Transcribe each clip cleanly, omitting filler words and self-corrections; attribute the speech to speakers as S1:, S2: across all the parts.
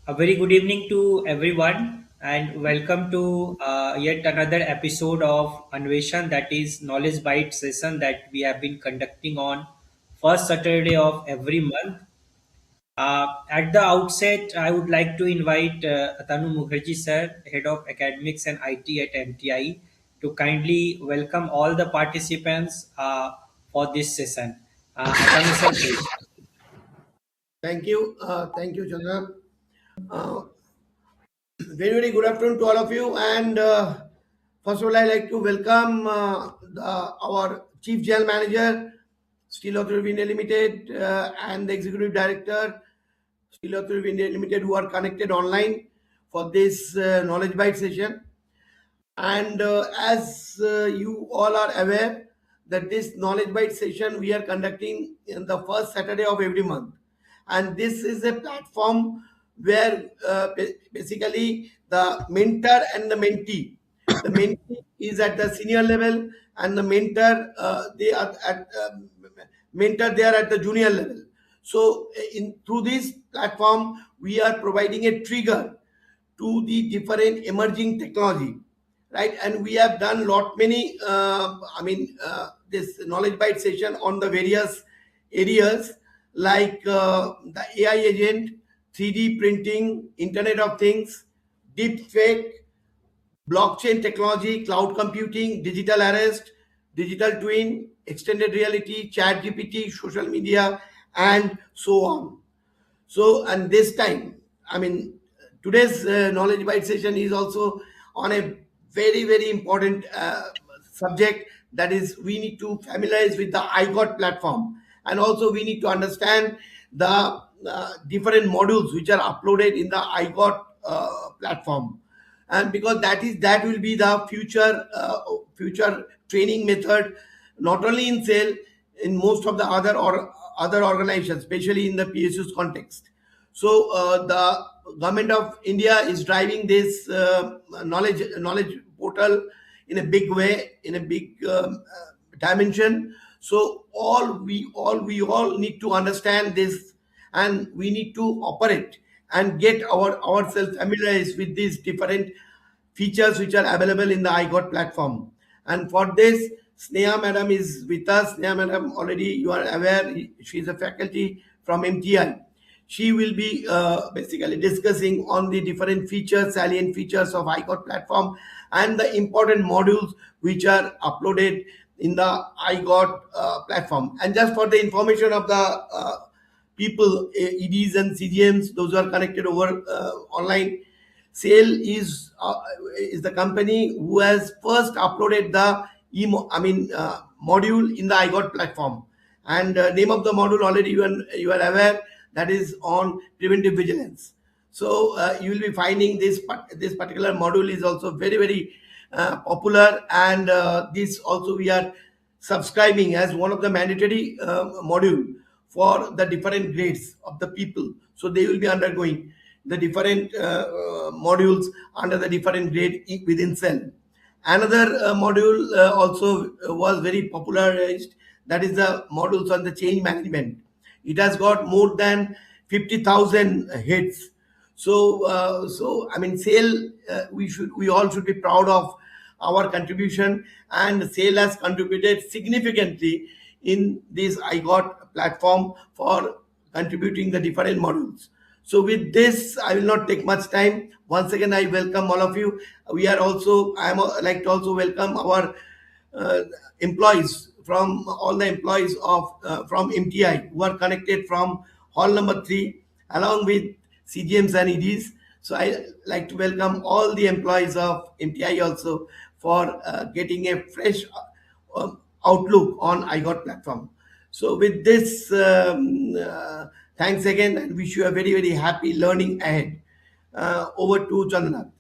S1: A very good evening to everyone, and welcome to yet another episode of Anveshan, that is Knowledge Bite session that we have been conducting on first Saturday of every month. At the outset, I would like to invite Atanu Mukherjee sir, Head of Academics and IT at MTI, to kindly welcome all the participants for this session. Atanu sir, please.
S2: Thank you, Chandra. Uh, very good afternoon to all of you. And first of all, I'd like to welcome our Chief General Manager, Steel Authority of India Limited, and the Executive Director, Steel Authority of India Limited, who are connected online for this Knowledge Bite session. And as you all are aware, that this Knowledge Bite session we are conducting in the first Saturday of every month, and this is a platform where basically the mentor and the mentee is at the senior level, and the mentor they are at the junior level. So in through this platform, we are providing a trigger to the different emerging technology, right? And we have done lot many this knowledge bite session on the various areas like the AI agent, 3D printing, internet of things, deep fake, blockchain technology, cloud computing, digital arrest, digital twin, extended reality, chat gpt, social media, and so on. So, and this time, I mean, today's knowledge bite session is also on a very important subject, that is, we need to familiarize with the iGot platform, and also we need to understand the different modules which are uploaded in the iGot platform, and because that will be the future training method, not only in sale, in most of the other organizations, especially in the PSU's context. So the government of India is driving this knowledge portal in a big way, in a big dimension. So we all need to understand this, and we need to operate and get ourselves familiarized with these different features which are available in the iGot platform. And for this, Sneha madam is with us. Sneha madam, already you are aware, she is a faculty from MTI. She will be basically discussing on the different features, salient features of iGot platform, and the important modules which are uploaded in the iGot platform. And just for the information of the people, EDs and CGMs, those who are connected over online, SAIL is the company who has first uploaded the module in the iGot platform. And name of the module already you are aware, that is on preventive vigilance. So you will be finding this particular module is also very popular, and this also we are subscribing as one of the mandatory module for the different grades of the people. So they will be undergoing the different modules under the different grade within cell. Another module also was very popularized, that is the modules on the change management. It has got more than 50,000 hits. So I mean, SAIL, we all should be proud of our contribution, and SAIL has contributed significantly in this iGot platform for contributing the different modules. So with this, I will not take much time. Once again, I welcome all of you. I am like to also welcome our uh, employees, from all the employees of from MTI who are connected from hall number 3, along with CGMs and EDs. So I like to welcome all the employees of MTI also for getting a fresh outlook on iGot platform. So with this, thanks again, and wish you a very happy learning ahead. Over to Chandranath.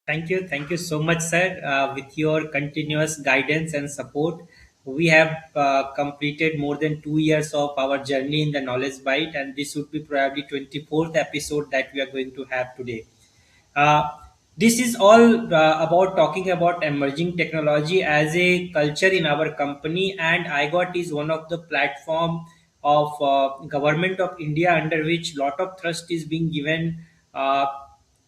S1: Thank you so much, sir. With your continuous guidance and support, we have completed more than 2 years of our journey in the Knowledge Bite, and this would be probably 24th episode that we are going to have today. Uh, this is all about talking about emerging technology as a culture in our company, and iGot is one of the platform of government of India, under which lot of thrust is being given, uh,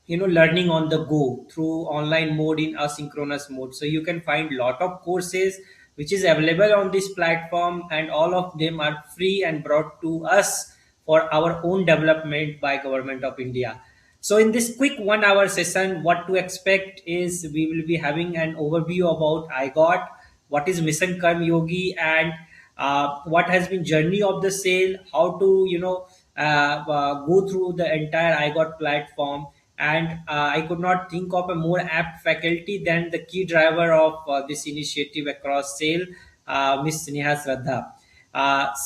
S1: learning on the go through online mode in asynchronous mode. So you can find lot of courses which is available on this platform, and all of them are free and brought to us for our own development by government of India. So in this quick 1 hour session, what to expect is we will be having an overview about IGOT, what is Mission Karm Yogi, and what has been journey of the sale, how to go through the entire IGOT platform. And I could not think of a more apt faculty than the key driver of this initiative across sale, Miss Sneha Shraddha.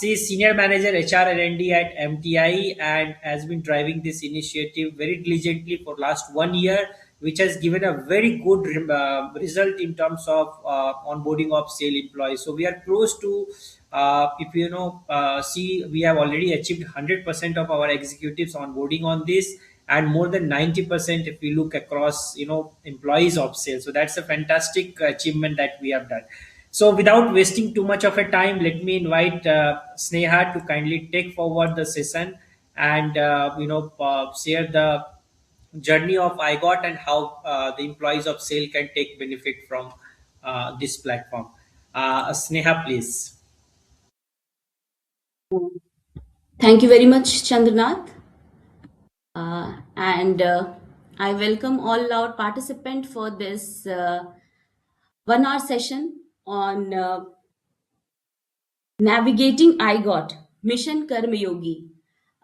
S1: She is Senior Manager HR R&D at MTI and has been driving this initiative very diligently for last 1 year, which has given a very good result in terms of onboarding of sale employees. So we are close to, if see, we have already achieved 100% of our executives onboarding on this, and more than 90% if we look across employees of sales. So that's a fantastic achievement that we have done. So without wasting too much of a time, let me invite Sneha to kindly take forward the session and share the journey of IGOT and how the employees of sale can take benefit from this platform. Sneha, please.
S3: Thank you very much, Chandranath. And I welcome all our participants for this 1 hour session on navigating IGOT, Mission Karma Yogi.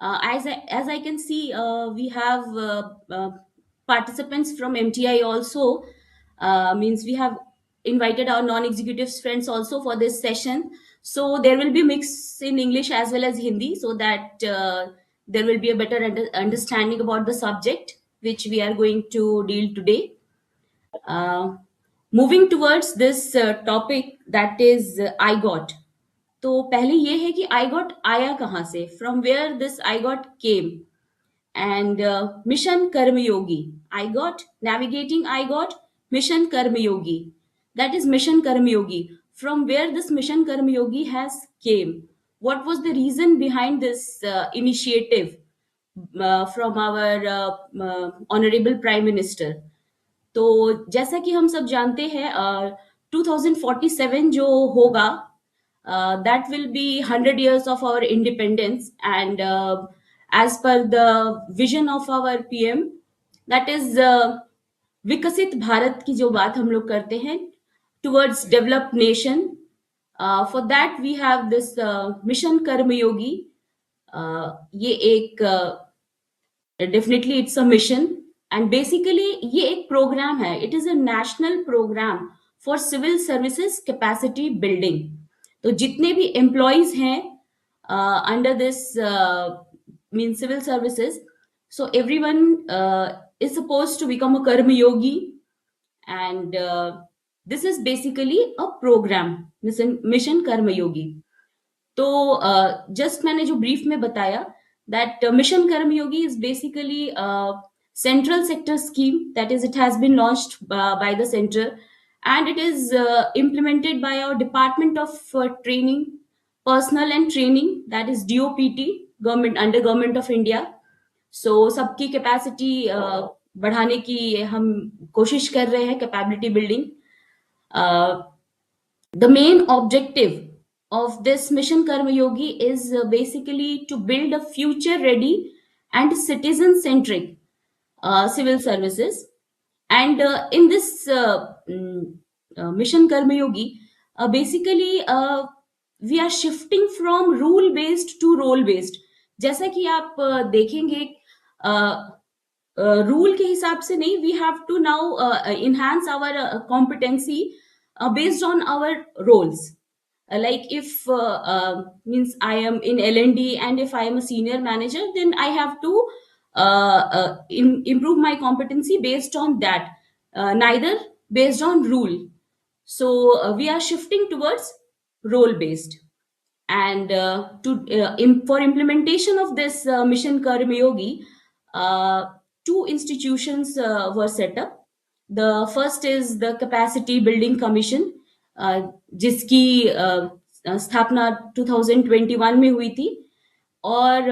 S3: As I can see, we have participants from MTI also. Means we have invited our non-executives friends also for this session. So there will be mix in English as well as Hindi, so that there will be a better understanding about the subject which we are going to deal today. Uh, Moving towards this topic, that is IGOT. तो पहले ये है कि I got आया कहाँ से, from where this I got came. And mission Karmayogi, I got navigating I got mission Karmayogi, that is mission Karmayogi. From where this mission Karmayogi has came, what was the reason behind this initiative from our honorable prime minister. तो जैसा कि हम सब जानते हैं 2047 जो होगा, that will be 100 years of our independence, and as per the vision of our PM, that is विकसित भारत की जो बात हम लोग करते हैं, towards developed nation. For that we have this mission Karmayogi. ये एक definitely it's a mission, and basically ये एक प्रोग्राम है. It is a national program for civil services capacity building. तो जितने भी एम्प्लॉयज हैं under this mean civil services, so everyone is supposed to become a karma yogi, and this is basically a program, mission karma yogi. तो just मैंने जो brief में बताया, that mission karma yogi is basically a central sector scheme, that is it has been launched by the center, and it is implemented by our department of training, personal and training, that is DOPT, government, under government of India. So सबकी capacity बढ़ाने की हम कोशिश कर रहे हैं, capability building. The main objective of this mission Karma Yogi is basically to build a future ready and citizen centric civil services. And in this mission Karma Yogi, basically we are shifting from rule based to role based. जैसा कि आप देखेंगे, rule के हिसाब से नहीं, we have to now enhance our competency based on our roles. Like if means I am in L&D, and if I am a senior manager, then I have to improve my competency based on that, neither based on rule. So we are shifting towards role based. And for implementation of this mission Karma Yogi, two institutions were set up. The first is the Capacity Building Commission, जिसकी स्थापना 2021 में हुई थी। और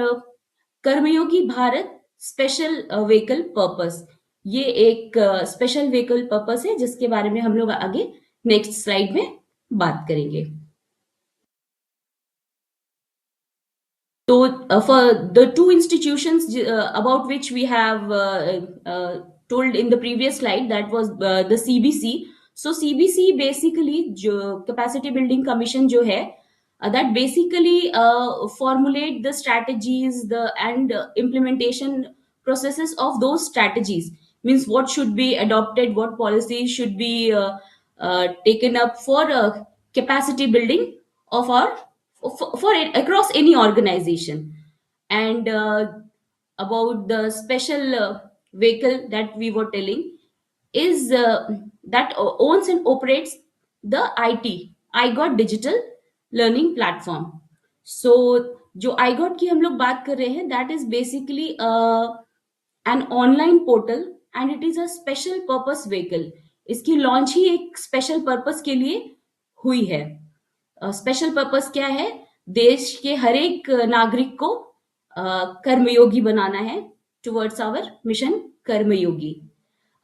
S3: कर्मयोगी Bharat special vehicle purpose, ये एक special vehicle purpose है जिसके बारे में हम लोग आगे नेक्स्ट स्लाइड में बात करेंगे। So, for the two institutions about which we have told in the previous slide, that was the CBC. So, CBC basically, जो capacity building commission जो है, that basically formulate the strategies, the and implementation processes of those strategies. Means what should be adopted, what policies should be taken up for capacity building of our for it across any organization. And about the special vehicle that we were telling is that owns and operates the I got digital learning platform. So जो I got की हम लोग बात कर रहे हैं, that is basically an online portal and it is a special purpose vehicle. इसकी launch ही एक स्पेशल पर्पस के लिए हुई है। स्पेशल पर्पस क्या है? देश के हर एक नागरिक को कर्मयोगी बनाना है टुवर्ड्स आवर मिशन कर्मयोगी।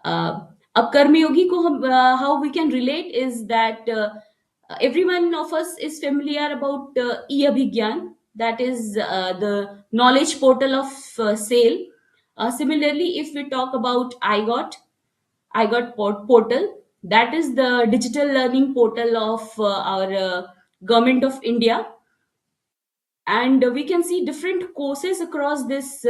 S3: अब कर्मयोगी को हम how we can relate is that every one of us is familiar about e-abhigyan, that is the knowledge portal of sale. Similarly, if we talk about portal, that is the digital learning portal of our government of India. And we can see different courses across this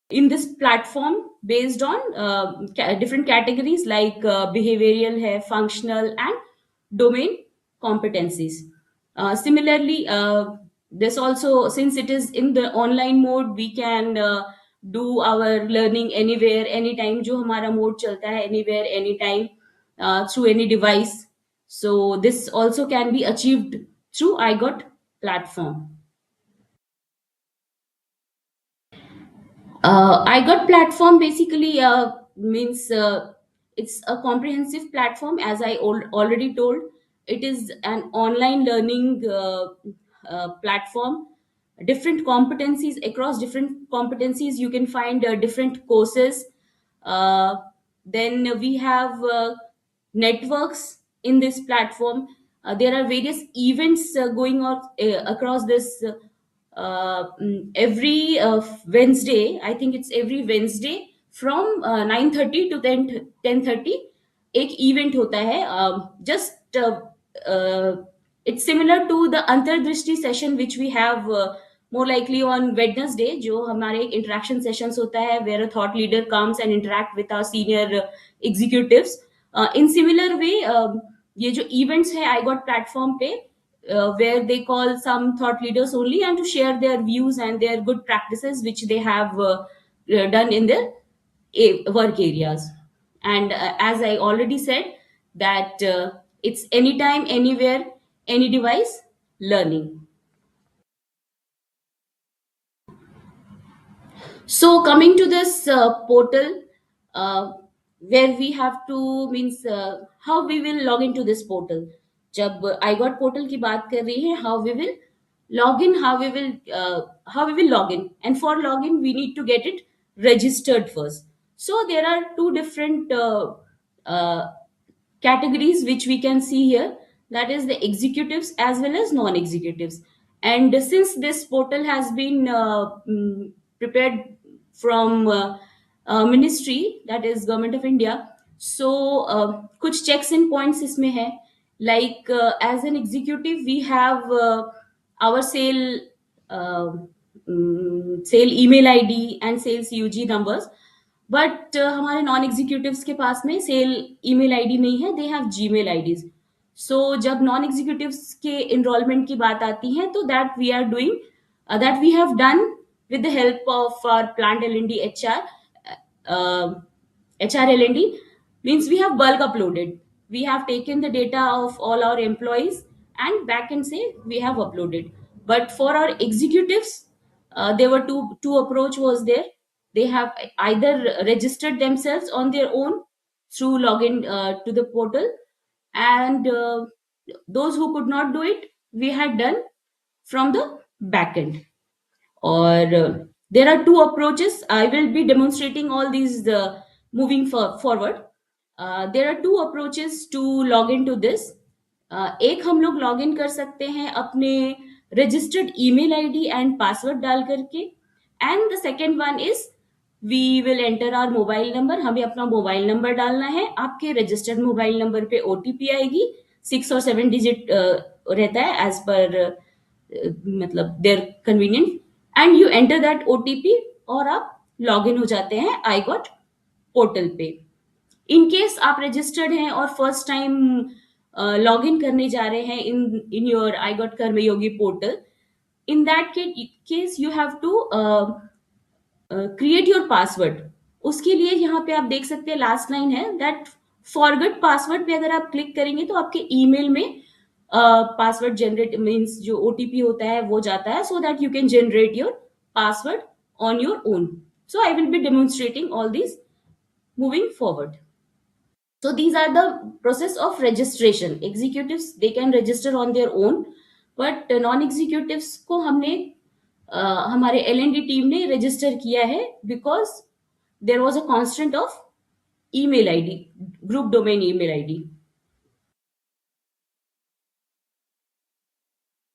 S3: in this platform based on different categories like behavioral hai, functional and domain competencies. Similarly, this also, since it is in the online mode, we can do our learning anywhere anytime, जो हमारा mode चलता है anywhere anytime through any device. So this also can be achieved through igot platform. igot platform basically means it's a comprehensive platform. As I already told, it is an online learning platform. Different competencies, across different competencies you can find different courses. uh, then we have networks in this platform. There are various events going on across this every Wednesday. I think it's every Wednesday from 9:30 to 10:30 एक event होता है। Just it's similar to the अंतर्दृष्टि session which we have more likely on Wednesday, जो हमारे एक interaction sessions होता है where a thought leader comes and interact with our senior executives. In similar way, ये जो events है I got platform पे where they call some thought leaders only and to share their views and their good practices which they have done in their work areas. And as I already said, that it's anytime, anywhere, any device learning. So coming to this portal, where we have to means how we will log into this portal. जब I got portal की बात कर रही है, how we will log in, how we will log in, and for login we need to get it registered first. So there are two different uh, categories which we can see here, that is the executives as well as non-executives. And since this portal has been prepared from ministry, that is government of India, so कुछ checks and points इसमें है, like as an executive we have our uh, sale email id and sales UG numbers. But हमारे non executives के पास में cell email ID नहीं है, they have Gmail IDs. सो जब non executives के इनरोलमेंट की बात आती है, तो that we are doing, that we have done with the help of our plant L&D HR. HR L&D means we have bulk uploaded. We have taken the data of all our employees and back and say we have uploaded. But for our executives, there were two approach was there. They have either registered themselves on their own through login to the portal, and those who could not do it, we had done from the back end. Or there are two approaches. I will be demonstrating all these moving forward. There are two approaches to log into this. एक हम लोग log in कर सकते हैं अपने registered email ID and password डाल करके, and the second one is we will enter our mobile number. हमें अपना मोबाइल नंबर डालना है. आपके रजिस्टर्ड मोबाइल नंबर पे ओटीपी आएगी, 6 और 7 डिजिट रहता है एज पर मतलब there convenient, and you enter that OTP और आप लॉग इन हो जाते हैं आई गॉट पोर्टल पे. इन केस आप रजिस्टर्ड हैं और फर्स्ट टाइम लॉग इन करने जा रहे हैं in your I got Karmayogi portal, in that case you have to create your password. उसके लिए यहाँ पे आप देख सकते हैं लास्ट लाइन है दैट फॉरगेट पासवर्ड पे अगर आप क्लिक करेंगे तो आपके ईमेल में पासवर्ड जनरेट मीन्स जो ओटीपी होता है वो जाता है, so that you can generate your password on your own. So I will be demonstrating all this moving forward. So these are the process of registration. Executives they can register on their own, but non-executives को हमने हमारे L&D team ने register किया है because there was a constant of email ID, group domain email ID.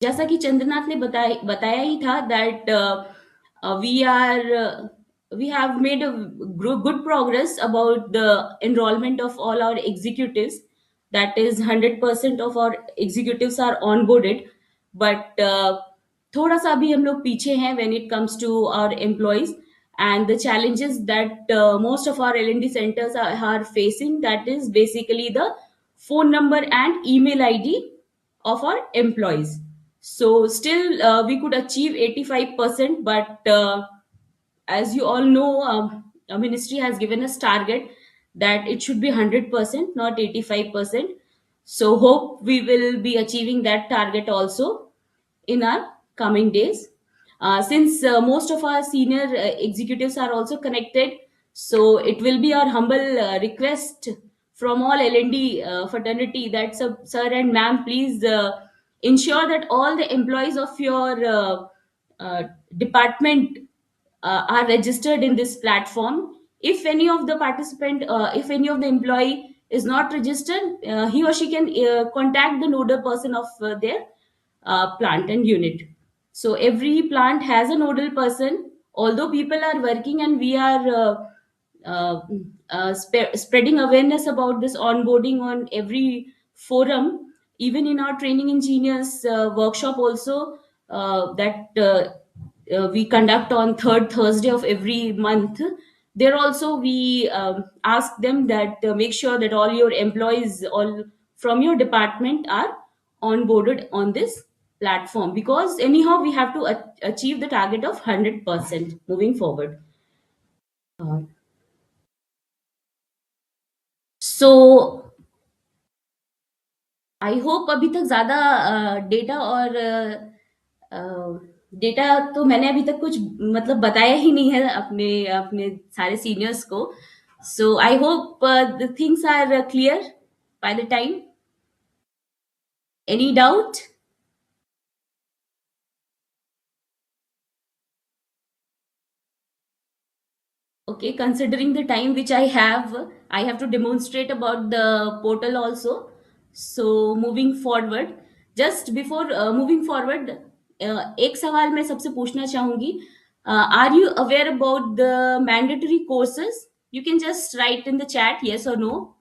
S3: जैसा कि चंद्रनाथ ने बताया ही था that we have made a good progress about the enrollment of all our executives. That is 100% of our executives are onboarded, but थोड़ा सा अभी हम लोग पीछे हैं when it comes to our employees and the challenges that most of our L&D centers are facing. That is basically the phone number and email ID of our employees. So still we could achieve 85%, but as you all know, our ministry has given us target that it should be 100%, not 85%. So hope we will be achieving that target also in our coming days. Since most of our senior executives are also connected, so it will be our humble request from all L&D fraternity that sir and ma'am, please ensure that all the employees of your department are registered in this platform. If any of the participant, if any of the employee is not registered, he or she can contact the nodal person of their plant and unit. So every plant has a nodal person. Although people are working and we are spreading awareness about this onboarding on every forum, even in our training engineers workshop also that we conduct on third Thursday of every month. There also we ask them that make sure that all your employees all from your department are onboarded on this platform, because anyhow we have to achieve the target of 100% moving forward. So I hope अभी तक ज्यादा data और data तो मैंने अभी तक कुछ मतलब बताया ही नहीं है अपने अपने सारे सीनियर्स को. So I hope the things are clear by the time. Any doubt? Okay, considering the time which I have to demonstrate about the portal also. So moving forward, just before moving forward, एक सवाल मैं सबसे पूछना चाहूंगी. Are you aware about the mandatory courses? You can just write in the chat yes or no.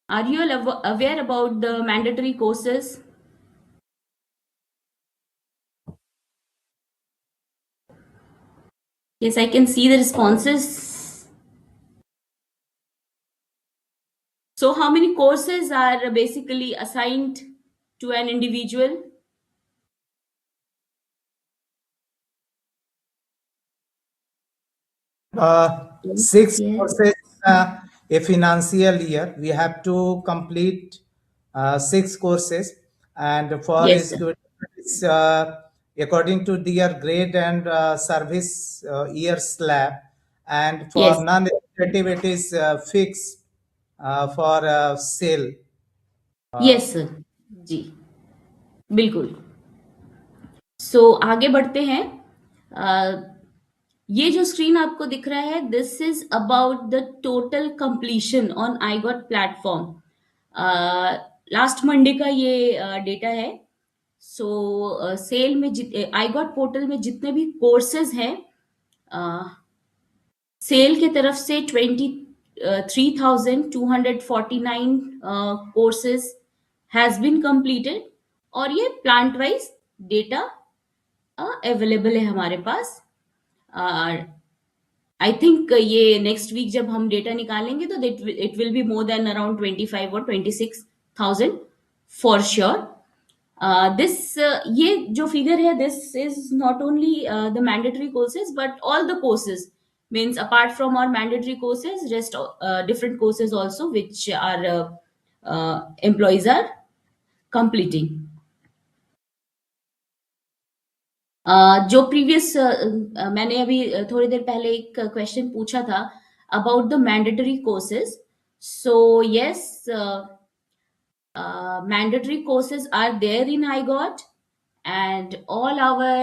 S3: Are you all aware about the mandatory courses? Yes, I can see the responses. So how many courses are basically assigned to an individual?
S4: Six
S3: Yes.
S4: courses a financial year. We have to complete 6 courses, and for
S3: Yes, sir.
S4: students, according to their grade and service year slab, and for
S3: Yes.
S4: non initiative it is fixed for sale.
S3: Yes sir, जी, बिल्कुल। आगे बढ़ते हैं। अ, ये जो screen आपको दिख रहा है, this is about the total completion on iGOT platform. Last Monday का ये डेटा है। सेल में आईगॉट पोर्टल में जितने भी कोर्सेज हैं, सेल के तरफ से 23,249 कोर्सेज हैज बीन कंप्लीटेड, और ये प्लांट वाइज डेटा अवेलेबल है हमारे पास। आई थिंक ये नेक्स्ट वीक जब हम डेटा निकालेंगे तो it will be more than around 25 और 26,000 फॉर श्योर। दिस ये जो फिगर है, this is not only the mandatory courses but all the courses, means apart from our mandatory courses, rest different courses also which our employees are completing. जो previous मैंने अभी थोड़ी देर पहले एक क्वेश्चन पूछा था about the mandatory courses. So yes, mandatory courses are there in igot, and all our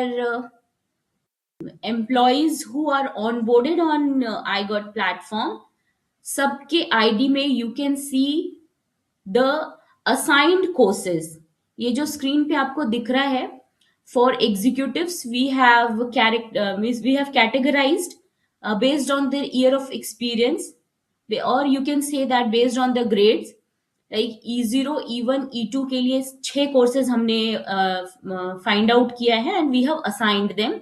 S3: employees who are onboarded on igot platform, सबके आईडी में you can see the assigned courses. ये जो स्क्रीन पे आपको दिख रहा है, for executives we have means we have categorized based on their year of experience, or you can say that based on the grades, like E0, E1, E2 के लिए 6 courses हमने फाइंड आउट किया है and we have assigned them.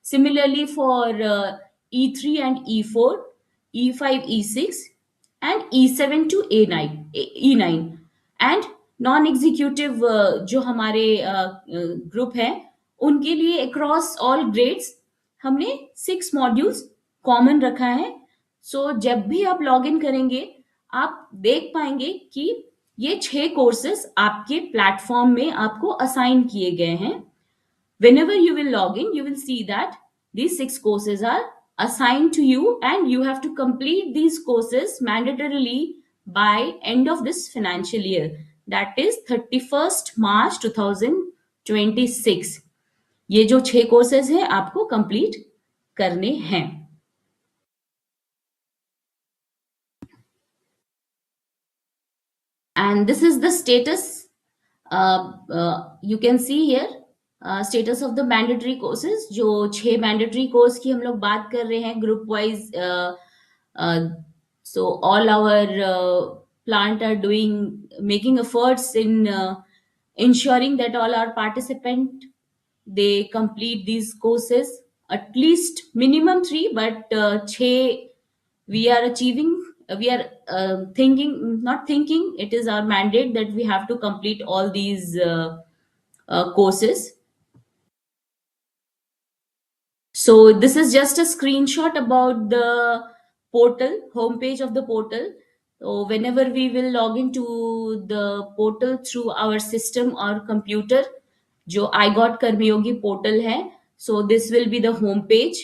S3: Similarly for E3 and E4, E5, E6 and E7 to A9, E9, and non executive जो हमारे group है, उनके लिए अक्रॉस ऑल ग्रेड्स हमने 6 मॉड्यूल्स कॉमन रखा है। जब भी आप लॉग इन करेंगे, आप देख पाएंगे कि ये 6 कोर्सेस आपके प्लेटफॉर्म में आपको असाइन किए गए हैं। Whenever you will log in, you will see that these 6 courses are assigned to you and you have to complete these courses mandatorily by end of this financial year, that is 31st March 2026। ये जो 6 courses हैं आपको complete करने हैं। And this is the status, you can see here status of the mandatory courses. जो 6 mandatory course की हम लोग बात कर रहे हैं group wise, so all our plant are doing making efforts in ensuring that all our participant they complete these courses, at least minimum 3, but 6 we are achieving, we are thinking, not thinking, it is our mandate that we have to complete all these courses. So this is just a screenshot about the portal, homepage of the portal. So whenever we will log into the portal through our system or computer, जो igot कर्मयोगी portal है, so this will be the home page.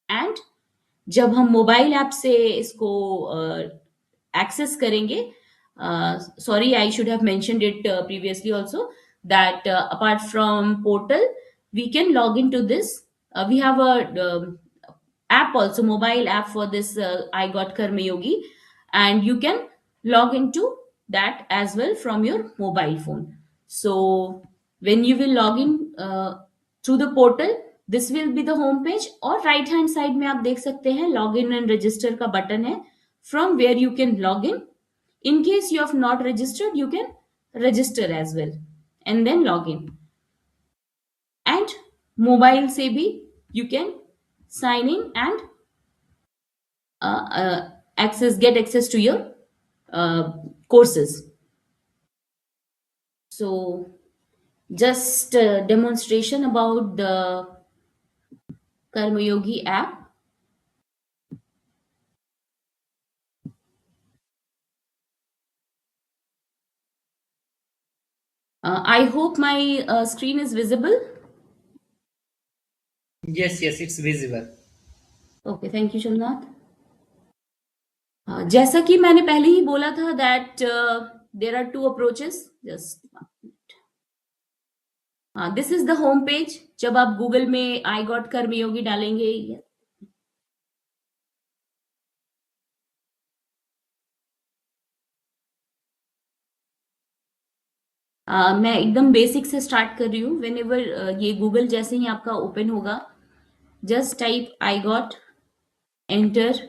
S3: And जब हम mobile app से इसको access करेंगे, sorry, I should have mentioned it previously also, that apart from portal, we can log into this. We have a app also, mobile app for this igot Karmayogi, and you can log into that as well from your mobile phone. So when you will log in through the portal, this will be the home page, और right hand side में आप देख सकते हैं login and register का button है, from where you can log in. In case you have not registered, you can register as well and then log in. And mobile से भी you can sign in and get access to your courses. So just a demonstration about the Karmayogi app. I hope my screen is visible.
S1: Yes, yes, it's visible.
S3: Okay, thank you, Shamnath. जैसा कि मैंने पहले ही बोला था that there are two approaches. Just this is the home page. जब आप Google में आई गॉट कर्मयोगी डालेंगे, मैं एकदम बेसिक से स्टार्ट कर रही हूँ। वेन एवर ये गूगल जैसे ही आपका ओपन होगा, just type I got, enter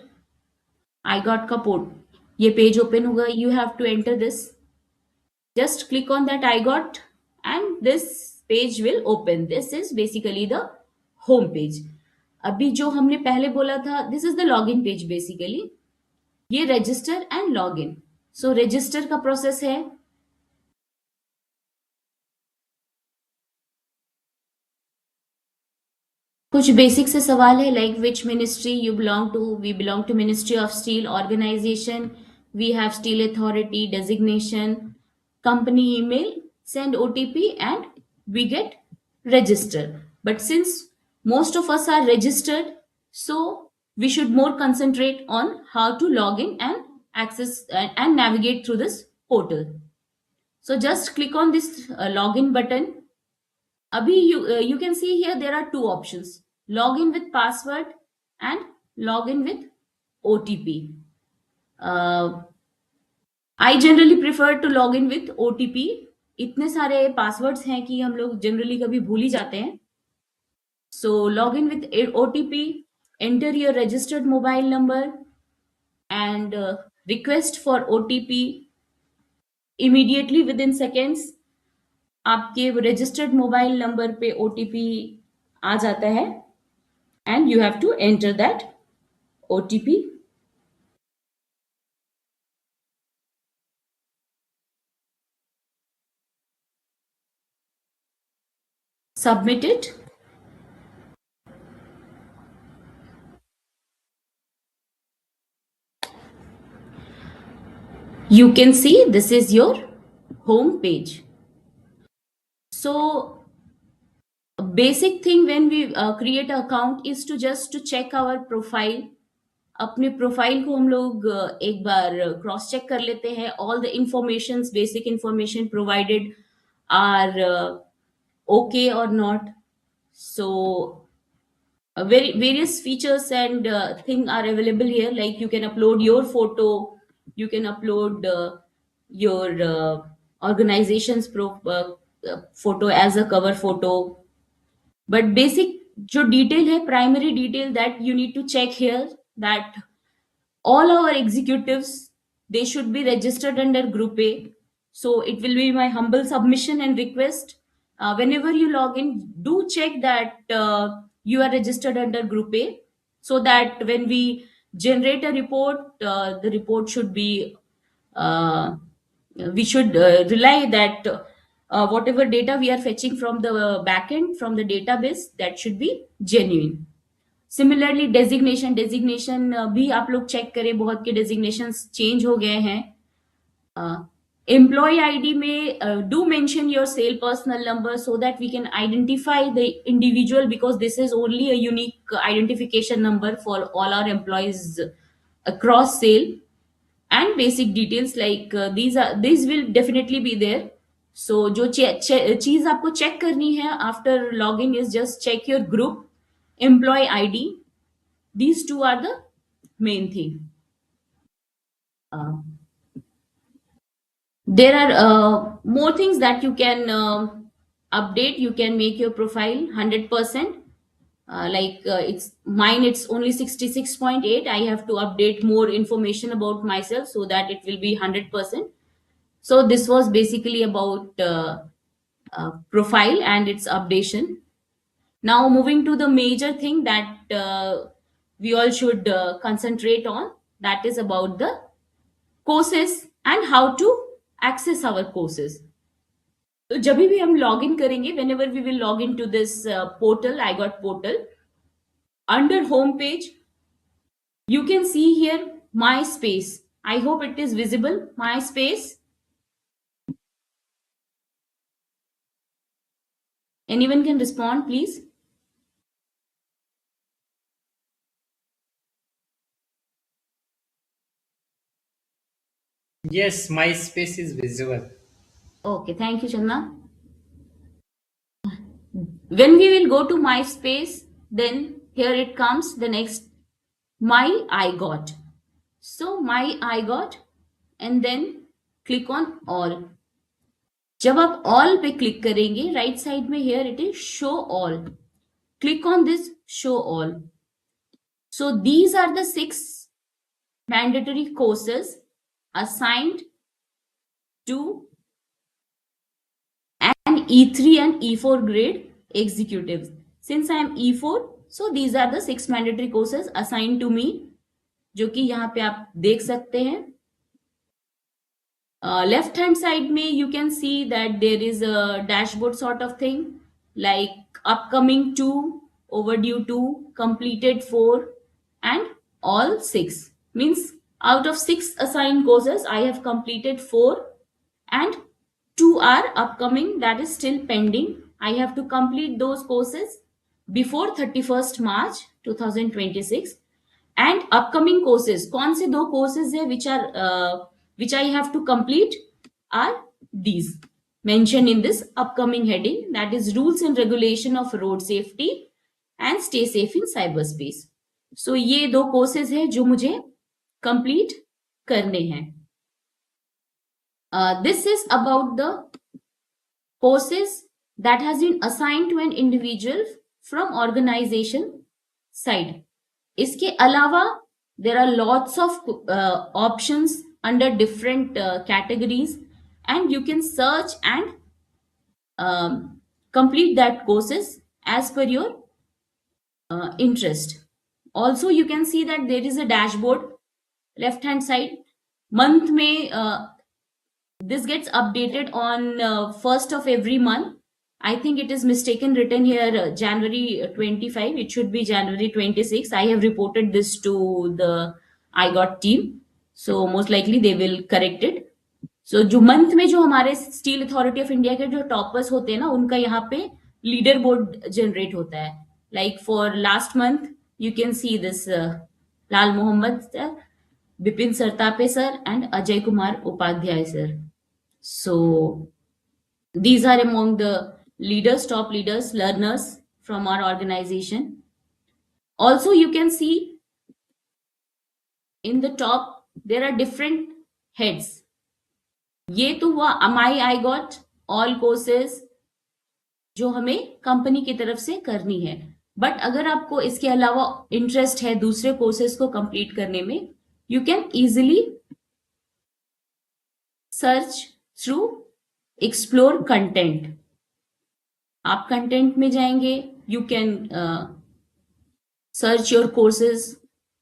S3: I got का पोर्ट, ये पेज ओपन होगा। You have to enter this, just click on that I got and this page will open. This is basically the home page. अभी जो हमने पहले बोला था, this is the login page basically. ये register and login. So register का process है, कुछ बेसिक से सवाल है like which ministry you belong to. We belong to ministry of steel organization, we have steel authority designation, company email, send OTP, and we get registered. But since most of us are registered, so we should more concentrate on how to log in and access and navigate through this portal. So just click on this login button. Abhi you can see here there are two options: log in with password and log in with OTP. I generally prefer to log in with OTP. इतने सारे passwords हैं कि हम लोग generally कभी भूल ही जाते हैं. So log in with OTP, enter your registered mobile number and request for OTP. Immediately within seconds आपके रजिस्टर्ड मोबाइल नंबर पे OTP आ जाता है and you have to enter that OTP. Submit it. You can see this is your home page. So basic thing when we create an account is to just to check our profile. अपने profile को हम लोग एक बार cross check कर लेते हैं. All the information, basic information provided are okay or not. So various features and thing are available here, like you can upload your photo, you can upload your organization's photo as a cover photo. But basic जो detail है, primary detail that you need to check here, that all our executives, they should be registered under group A. So it will be my humble submission and request, whenever you log in, do check that you are registered under group A, so that when we generate a report, the report should be uh, we should rely that whatever data we are fetching from the backend, from the database, that should be genuine. Similarly designation भी आप लोग check करें, बहुत के designation change हो गए हैं. Employee ID में do mention your SAIL personal number so that we can identify the individual, because this is only a unique identification number for all our employees across SAIL. And basic details like these will definitely be there. So जो चीज आपको check करनी है after log in is just check your group, employee ID. These two are the main thing. There are more things that you can update. You can make your profile 100%. It's mine, it's only 66.8. I have to update more information about myself so that it will be 100%. So this was basically about profile and its updation. Now moving to the major thing that we all should concentrate on, that is about the courses and how to access our courses. तो जब भी हम log in करेंगे, whenever we will log in to this portal, I got portal, under home page you can see here my space. I hope it is visible, my space. Anyone can respond, please.
S1: Yes, my space is visible.
S3: Okay, thank you, Channa. When we will go to MySpace, then here it comes the next my I got. So my I got and then click on all. जब आप all पे click करेंगे right side में here it is show all. Click on this show all. So these are the 6 mandatory courses assigned to an E3 and E4 grade executives. Since I am E4, so these are the 6 mandatory courses assigned to me, जो कि यहाँ पे आप देख सकते हैं. Left hand side में you can see that there is a dashboard sort of thing like upcoming 2, overdue 2, completed 4 and all 6. Means out of 6 assigned courses, I have completed 4 and 2 are upcoming, that is still pending. I have to complete those courses before 31st March 2026. And upcoming courses, कौन से 2 courses है which I have to complete are these mentioned in this upcoming heading, that is rules and regulation of road safety and stay safe in cyberspace. So ये 2 courses है जो मुझे complete करने हैं. This is about the courses that has been assigned to an individual from organization side. इसके अलावा there are lots of options under different categories and you can search and complete that courses as per your interest. Also you can see that there is a dashboard left hand side. Month में this gets updated on 1st of every month. I think it is mistaken written here January 25. It should be January 26. I have reported this to the IGOT team. So most likely they will correct it. So जो month में जो हमारे steel authority of India के जो toppers होते हैं ना उनका यहाँ पे लीडर बोर्ड जनरेट होता है. Like for last month you can see this Lal Mohammad sir, Bipin Sartape sir and Ajay Kumar Upadhyay sir. So these are among the leaders, top leaders, learners from our organization. Also you can see in the top there are different heads. ये तो हुआ माई I got all courses जो हमें company की तरफ से करनी है. बट अगर आपको इसके अलावा इंटरेस्ट है दूसरे कोर्सेज को कंप्लीट करने में, you can easily search through explore content. आप कंटेंट में जाएंगे, you can search your courses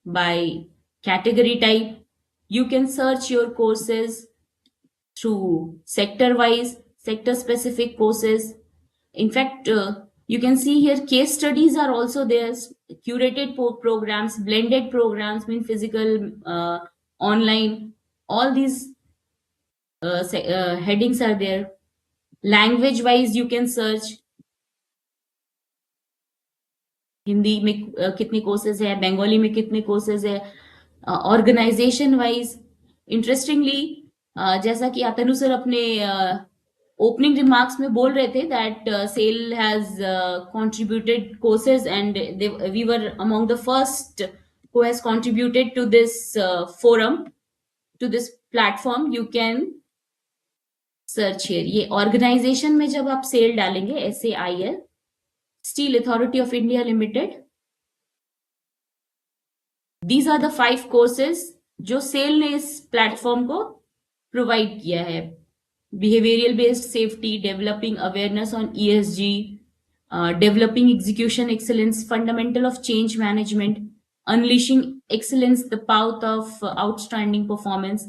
S3: by category type. You can search your courses through sector wise, sector specific courses. In fact, you can see here case studies are also there, curated programs, blended programs, mean physical, online, all these headings are there. Language wise you can search Hindi में कितने courses है, बंगाली में कितने courses है. Organisation wise interestingly जैसा कि Atanu sir अपने opening remarks में बोल रहे थे that SAIL has contributed courses and we were among the first who has contributed to this forum, to this platform. You can search here. ये ऑर्गेनाइजेशन में जब आप सेल डालेंगे SAIL, Steel Authority of India Limited, these are the 5 courses जो cell ने इस platform को provide किया है. Behavioural based safety, developing awareness on ESG, developing execution excellence, fundamental of change management, unleashing excellence, the path of outstanding performance.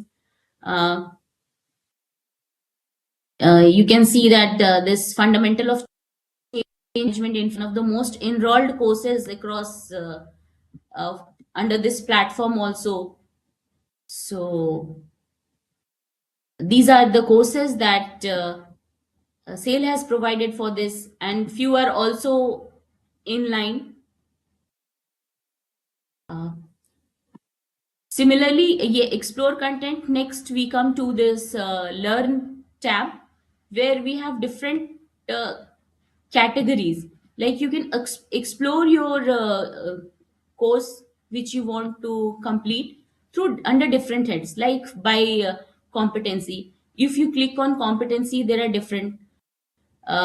S3: You can see that this fundamental of management in one of the most enrolled courses across under this platform also. So these are the courses that SAIL has provided for this, and few are also in line. Similarly, ये explore content. Next we come to this learn tab, where we have different uh, categories. Like you can explore your course which you want to complete through under different heads, like by competency. If you click on competency, there are different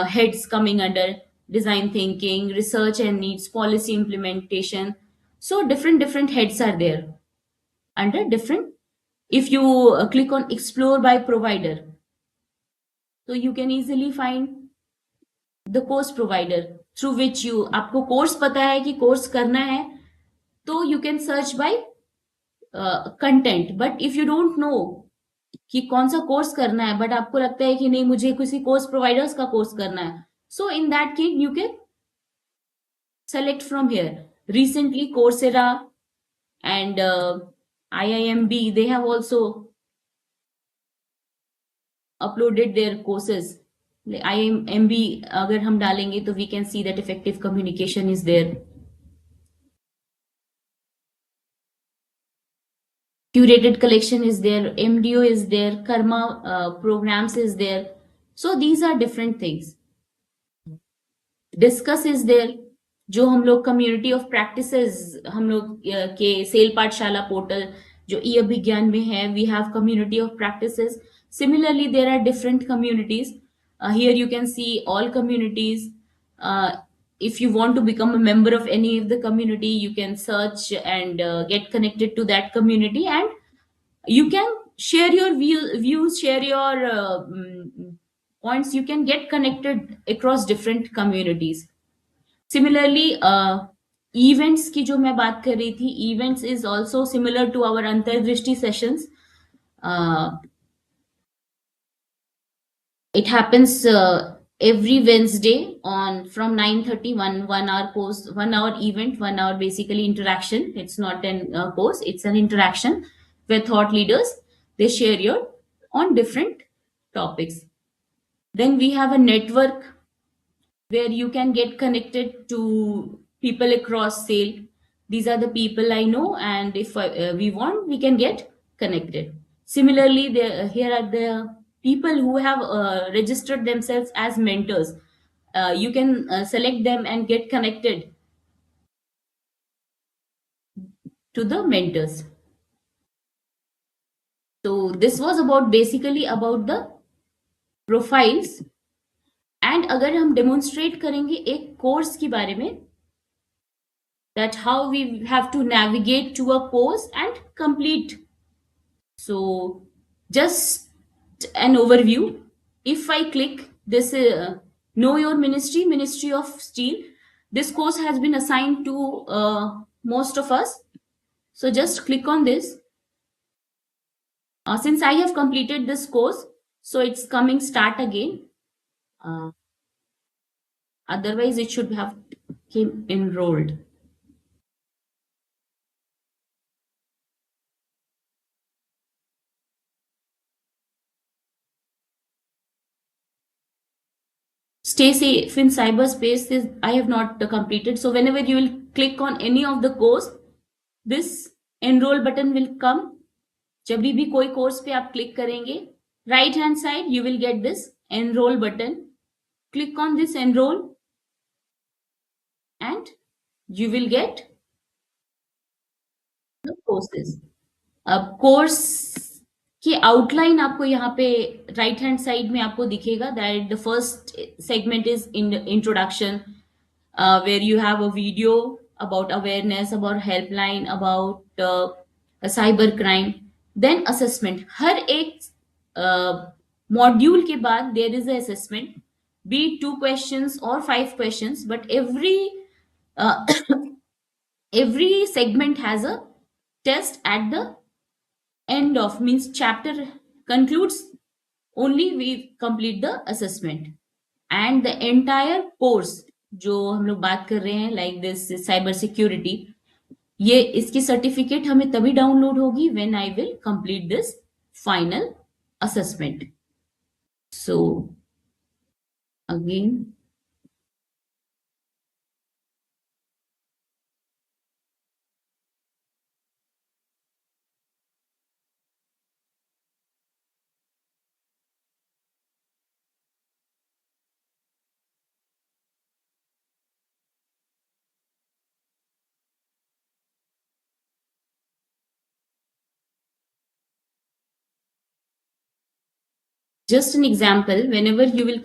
S3: heads coming under: design thinking, research and needs, policy implementation. So different heads are there under different. If you click on explore by provider, so you can easily find the course provider through which you, आपको course पता है कि course करना है, तो you can search by content. But if you don't know कि कौन सा कोर्स करना है, बट आपको लगता है कि नहीं मुझे किसी कोर्स प्रोवाइडर्स का कोर्स करना है, so in that case you can select from here. Recently Coursera and IIMB, they have also uploaded their courses. IIMB अगर हम डालेंगे तो we can see that effective communication is there. Curated collection is there, MDO is there, Karma programs is there. So these are different things. Discuss is there, जो हम लोग community of practices, हम लोग के सेल पाठशाला portal जो ई अभिज्ञान में है, we have community of practices. Similarly, there are different communities. Here you can see all communities. If you want to become a member of any of the community, you can search and get connected to that community, and you can share your views, share your points. You can get connected across different communities. Similarly, events की जो मैं बात कर रही थी, events is also similar to our अंतर्दृष्टि sessions. It happens every Wednesday on from 9:30, 1 hour course, 1 hour event, 1 hour basically interaction. It's not an course, it's an interaction where thought leaders, they share your on different topics. Then we have a network where you can get connected to people across sale. These are the people I know, and if we want, we can get connected. Similarly, here are the people who have registered themselves as mentors. You can select them and get connected to the mentors. So this was about basically about the profiles. And अगर हम demonstrate करेंगे एक course के बारे में, that how we have to navigate to a course and complete. So just an overview. If I click this know your ministry, Ministry of Steel, this course has been assigned to most of us. So just click on this. Since I have completed this course, so it's coming start again. Otherwise it should have came enrolled. Stay safe in cyberspace is I have not completed. So whenever you will click on any of the course, this enroll button will come. जब भी कोई course पे आप click करेंगे, right hand side you will get this enroll button. Click on this enroll and you will get the courses. अब course की outline आपको यहाँ पे राइट हैंड साइड में आपको दिखेगा that the first segment is in introduction, where you have a video about awareness, about helpline, about cyber crime, then assessment. हर एक मॉड्यूल के बाद there is a assessment, be 2 questions or 5 questions, but every segment has a test at the end of, means chapter concludes only we complete the assessment. And the entire course जो हम लोग बात कर रहे हैं like this cyber security, ये इसकी certificate हमें तभी डाउनलोड होगी when I will complete this final assessment. So again, just an example, whenever you will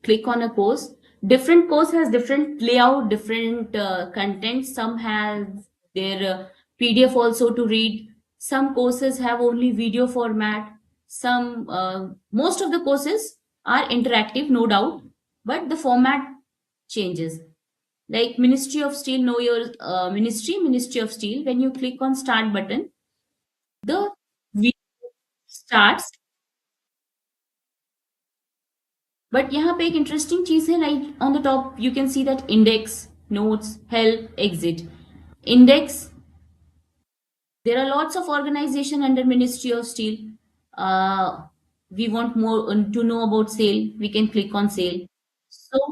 S3: click on a course, different course has different layout, different content. Some have their PDF also to read. Some courses have only video format. Some Most of the courses are interactive, no doubt, but the format changes. Like Ministry of Steel, know your Ministry of Steel, when you click on start button, the video starts. But यहाँ पे एक interesting चीज है, like on the top you can see that index, notes, help, exit. Index, there are lots of organization under Ministry of Steel. We want more to know about sale, we can click on sale. So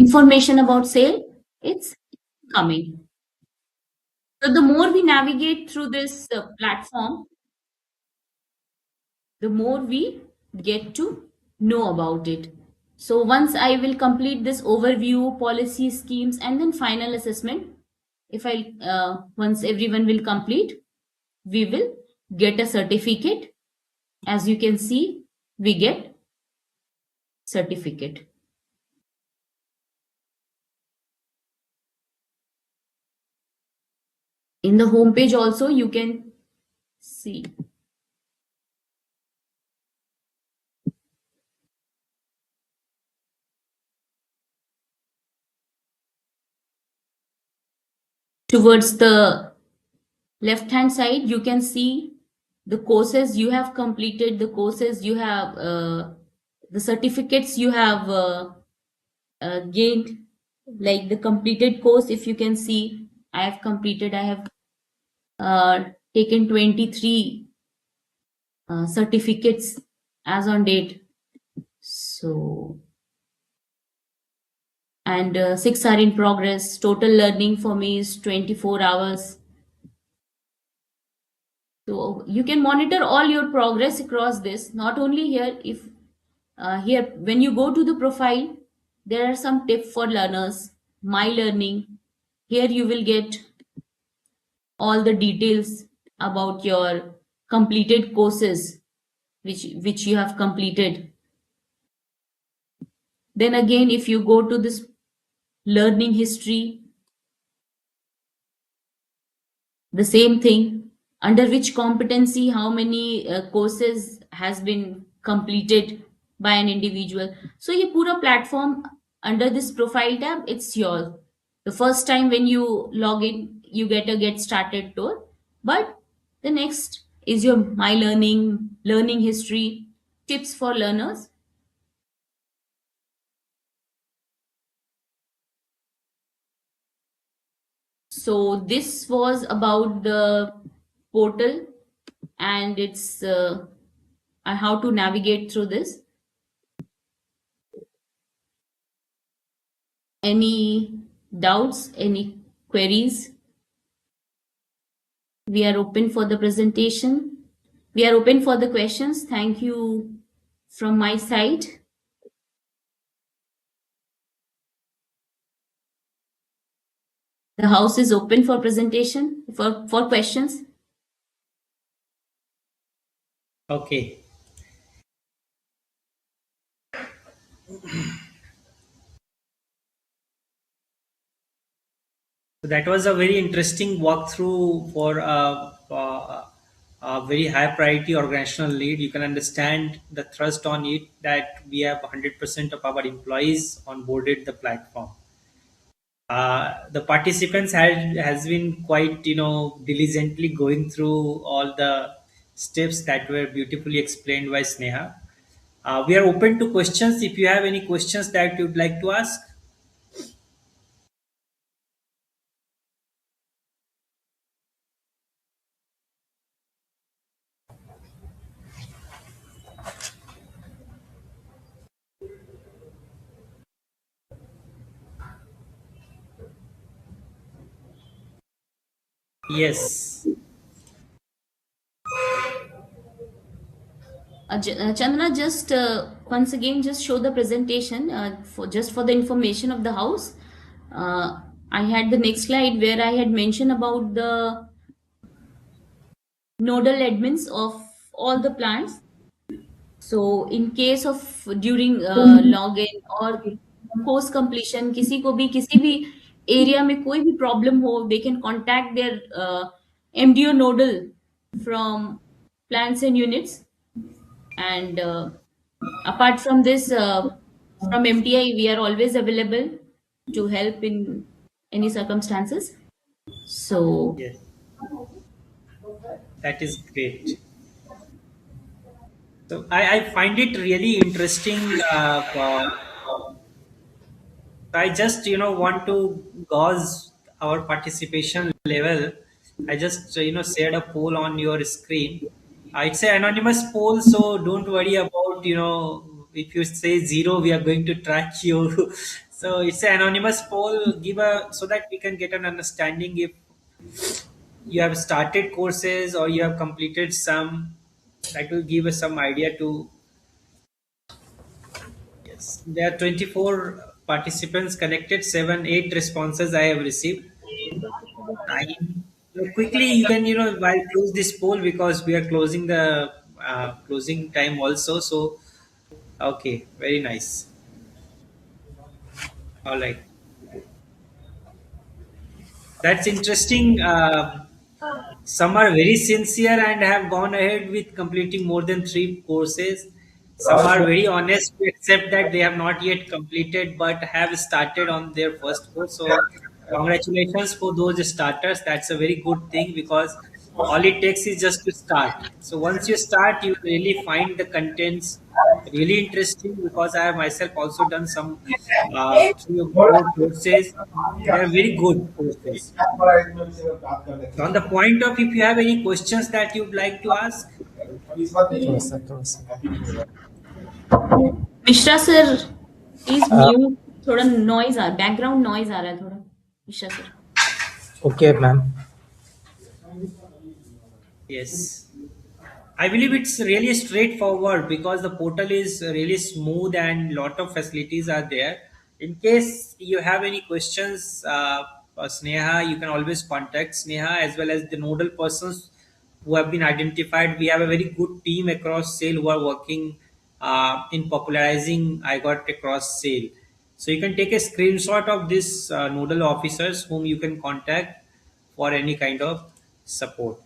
S3: information about sale, it's coming. So the more we navigate through this platform, the more we get to know about it. So once I will complete this overview, policy, schemes, and then final assessment, if I once everyone will complete, we will get a certificate. As you can see, we get certificate. In the home page also you can see. Towards the left hand side, you can see the courses you have completed, the courses you have, the certificates you have gained, like the completed course. If you can see, I have completed, I have taken 23 certificates as on date. So, and 6 are in progress. Total learning for me is 24 hours. So you can monitor all your progress across this. Not only here, if here when you go to the profile, there are some tips for learners. My learning. Here you will get all the details about your completed courses, which you have completed. Then again, if you go to this learning history, the same thing, under which competency, how many courses has been completed by an individual. So ये पूरा platform under this profile tab, it's yours. The first time when you log in, you get a get started tour, but the next is your my learning, learning history, tips for learners. So this was about the portal and its how to navigate through this. Any doubts, any queries? We are open for the presentation. We are open for the questions. Thank you from my side. The house is open for presentation, for questions.
S1: Okay. So that was a very interesting walkthrough for a very high priority organizational lead. You can understand the thrust on it that we have 100% of our employees onboarded the platform. The participants has been quite diligently going through all the steps that were beautifully explained by Sneha. We are open to questions. If you have any questions that you'd like to ask. Yes.
S3: Chandana, just once again, just show the presentation for the information of the house. I had the next slide where I had mentioned about the nodal admins of all the plants. So in case of during login or course completion, किसी भी area में कोई भी problem हो, they can contact their MDO nodal from plants and units. And apart from this, from MTI, we are always available to help in any circumstances. So
S1: Yes, that is great. So I find it really interesting. I just want to gauge our participation level. I just shared a poll on your screen. It's an anonymous poll, so don't worry about if you say zero, we are going to track you. So it's an anonymous poll. Give a so that we can get an understanding if you have started courses or you have completed some. That will give us some idea to. Yes, there are 24 participants connected, 7, 8 responses I have received. Quickly, you can, while close this poll because we are closing the closing time also. So, okay, very nice. All right. That's interesting. Some are very sincere and have gone ahead with completing more than 3 courses. Some are very honest to accept that they have not yet completed but have started on their first course. So, congratulations for those starters. That's a very good thing because all it takes is just to start. So, once you start, you really find the contents really interesting because I have myself also done some 3 or 4 courses. They are very good courses. So on the point of if you have any questions that you'd like to ask,
S4: थोड़ा सा
S3: Mishra sir please
S4: Uh,
S3: mute. थोड़ा noise आ background noise आ रहा है थोड़ा, Mishra sir.
S4: okay, ma'am.
S1: yes. I believe it's really straightforward because the portal is really smooth and lot of facilities are there. In case you have any questions, Sneha, you can always contact Sneha as well as the nodal persons who have been identified. We have a very good team across SAIL who are working in popularizing I got across SAIL. So you can take a screenshot of this nodal officers whom you can contact for any kind of support.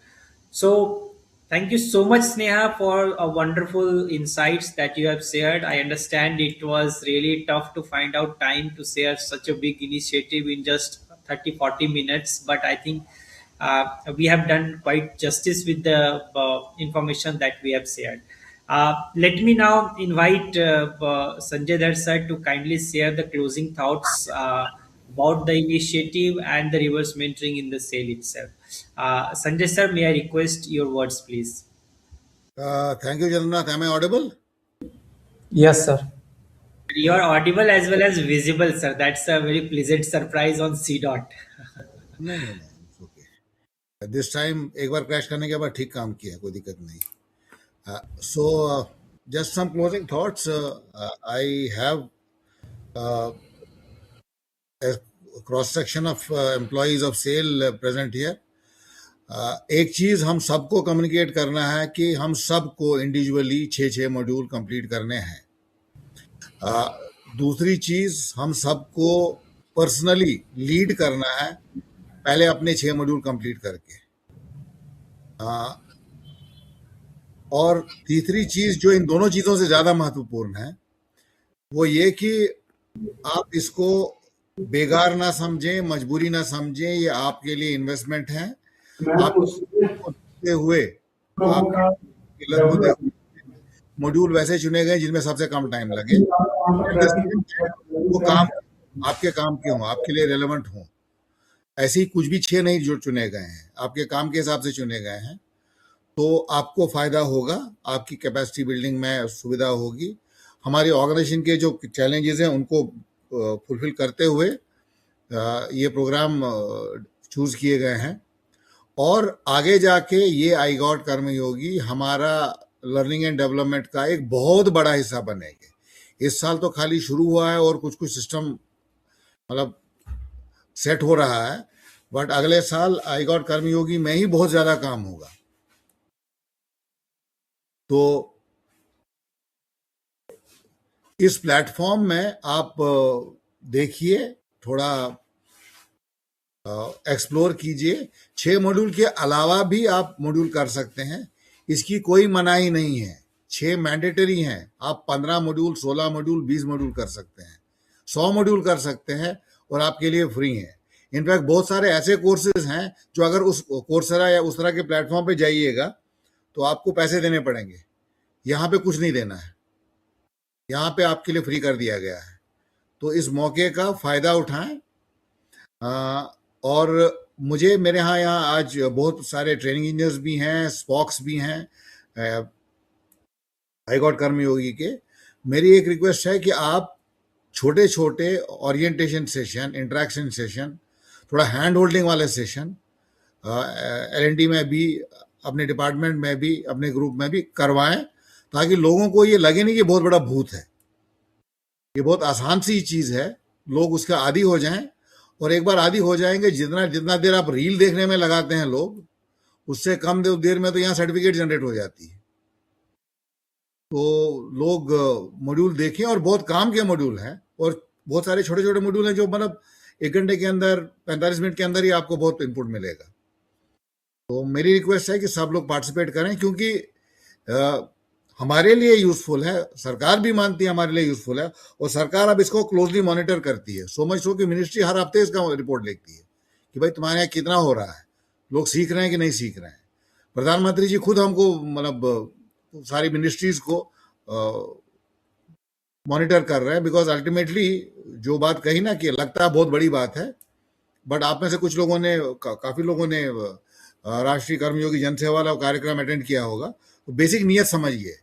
S1: So, thank you so much, Sneha, for a wonderful insights that you have shared. I understand it was really tough to find out time to share such a big initiative in just 30-40 minutes, but I think we have done quite justice with the information that we have shared. Let me now invite Sanjay Dhar sir to kindly share the closing thoughts about the initiative and the reverse mentoring in the sale itself. Sanjay sir, may I request your words, please?
S5: Thank you, Jagannath. Am I audible?
S4: Yes, sir.
S1: You are audible as well as visible, sir. That's a very pleasant surprise on C dot.
S5: नहीं नहीं नहीं, it's okay. This time एक बार crash करने के बाद ठीक काम किया, कोई दिक्कत नहीं. So just some closing thoughts. I have a cross section of employees of SAIL present here. एक चीज हम सबको कम्युनिकेट करना है कि हम सबको इंडिविजुअली 6 मॉड्यूल कंप्लीट करने हैं. दूसरी चीज हम सबको पर्सनली लीड करना है पहले अपने 6 मॉड्यूल कंप्लीट करके. और तीसरी चीज जो इन दोनों चीजों से ज्यादा महत्वपूर्ण है वो ये कि आप इसको बेकार ना समझें, मजबूरी ना समझें. ये आपके लिए इन्वेस्टमेंट है. आप इसको देखते हुए मॉड्यूल वैसे चुने गए जिनमें सबसे कम टाइम लगे. वो काम आपके काम के हों, आपके लिए रेलेवेंट हों. ऐसे ही कुछ भी 6 नहीं जो चुने गए हैं, आपके काम के हिसाब से चुने गए हैं. तो आपको फायदा होगा, आपकी कैपेसिटी बिल्डिंग में सुविधा होगी. हमारी ऑर्गेनाइजेशन के जो चैलेंजेस हैं उनको फुलफिल करते हुए ये प्रोग्राम चूज किए गए हैं. और आगे जाके ये आई गॉट कर्मयोगी हमारा लर्निंग एंड डेवलपमेंट का एक बहुत बड़ा हिस्सा बनेंगे. इस साल तो खाली शुरू हुआ है और कुछ कुछ सिस्टम मतलब सेट हो रहा है, बट अगले साल आई गॉट कर्मयोगी में ही बहुत ज्यादा काम होगा. तो इस प्लेटफॉर्म में आप देखिए, थोड़ा एक्सप्लोर कीजिए। 6 मॉड्यूल के अलावा भी आप मॉड्यूल कर सकते हैं, इसकी कोई मनाही नहीं है। 6 मैंडेटरी हैं, आप 15 मॉड्यूल, 16 मॉड्यूल, 20 मॉड्यूल कर सकते हैं, 100 मॉड्यूल कर सकते हैं, और आपके लिए फ्री हैं। इनफैक्ट बहुत सारे ऐसे कोर्सेज हैं जो अगर उस कोर्सेरा या उस तरह के प्लेटफॉर्म पे जाइएगा तो आपको पैसे देने पड़ेंगे। यहाँ पे कुछ नहीं देना है, यहाँ पे आपके लिए फ्री कर दिया गया है। तो इस मौके का फ़ायदा उठाएं। और मुझे मेरे यहाँ आज बहुत सारे ट्रेनिंग इंजीनियर्स भी हैं, स्पॉक्स भी हैं हाईकोर्ट कर्मयोगी के। मेरी एक रिक्वेस्ट है कि आप छोटे छोटे ओरिएंटेशन सेशन, इंटरेक्शन सेशन, थोड़ा हैंड होल्डिंग वाले सेशन L&D में भी, अपने डिपार्टमेंट में भी, अपने ग्रुप में भी करवाएं, ताकि लोगों को ये लगे नहीं कि बहुत बड़ा भूत है। ये बहुत आसान सी चीज़ है, लोग उसका आदी हो जाएं। और एक बार आदी हो जाएंगे, जितना देर आप रील देखने में लगाते हैं लोग, उससे कम देर में तो यहाँ सर्टिफिकेट जनरेट हो जाती है। तो लोग मॉड्यूल देखें, और बहुत काम के मॉड्यूल हैं, और बहुत सारे छोटे छोटे मॉड्यूल हैं जो मतलब 1 घंटे के अंदर, 45 मिनट के अंदर ही आपको बहुत इनपुट मिलेगा। तो मेरी रिक्वेस्ट है कि सब लोग पार्टिसिपेट करें, क्योंकि हमारे लिए यूजफुल है, सरकार भी मानती है हमारे लिए यूजफुल है, और सरकार अब इसको क्लोजली मॉनिटर करती है। सो मच सो कि मिनिस्ट्री हर हफ्ते इसका रिपोर्ट लिखती है कि भाई तुम्हारे यहाँ कितना हो रहा है, लोग सीख रहे हैं कि नहीं सीख रहे हैं। प्रधानमंत्री जी खुद हमको मतलब सारी मिनिस्ट्रीज को मॉनिटर कर रहे हैं, बिकॉज अल्टीमेटली जो बात कही ना कि लगता है बहुत बड़ी बात है, बट आप में से कुछ लोगों ने, काफ़ी लोगों ने राष्ट्रीय कर्मयोगी जनसेवा वाला कार्यक्रम अटेंड किया होगा। तो बेसिक नियत समझिए।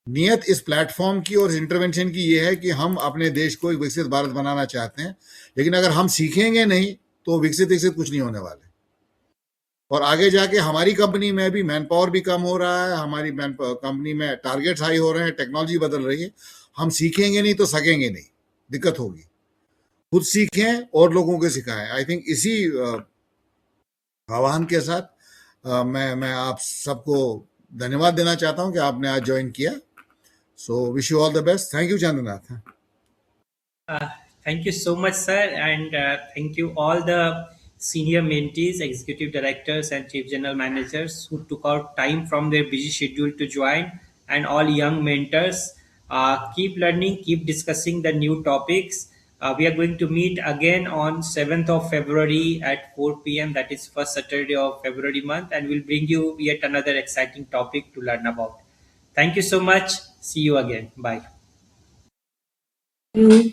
S5: नियत इस प्लेटफॉर्म की और इस इंटरवेंशन की ये है कि हम अपने देश को एक विकसित भारत बनाना चाहते हैं, लेकिन अगर हम सीखेंगे नहीं तो विकसित कुछ नहीं होने वाले। और आगे जाके हमारी कंपनी में भी मैन पावर भी कम हो रहा है, हमारी कंपनी में टारगेट्स हाई हो रहे हैं, टेक्नोलॉजी बदल रही है। हम सीखेंगे नहीं तो सकेंगे नहीं, दिक्कत होगी। खुद सीखें और लोगों को सिखाएं। आई थिंक इसी आह्वान के साथ मैं आप सबको धन्यवाद देना चाहता हूं कि आपने आज ज्वाइन किया। So wish you all the best. Thank you Chandranath.
S1: Thank you so much, sir, and thank you all the senior mentees, executive directors, and chief general managers who took out time from their busy schedule to join, and all young mentors. Keep learning, keep discussing the new topics. We are going to meet again on 7th of February at 4 p.m. That is first Saturday of February month, and we'll bring you yet another exciting topic to learn about. Thank you so much. See you again. Bye.
S3: You.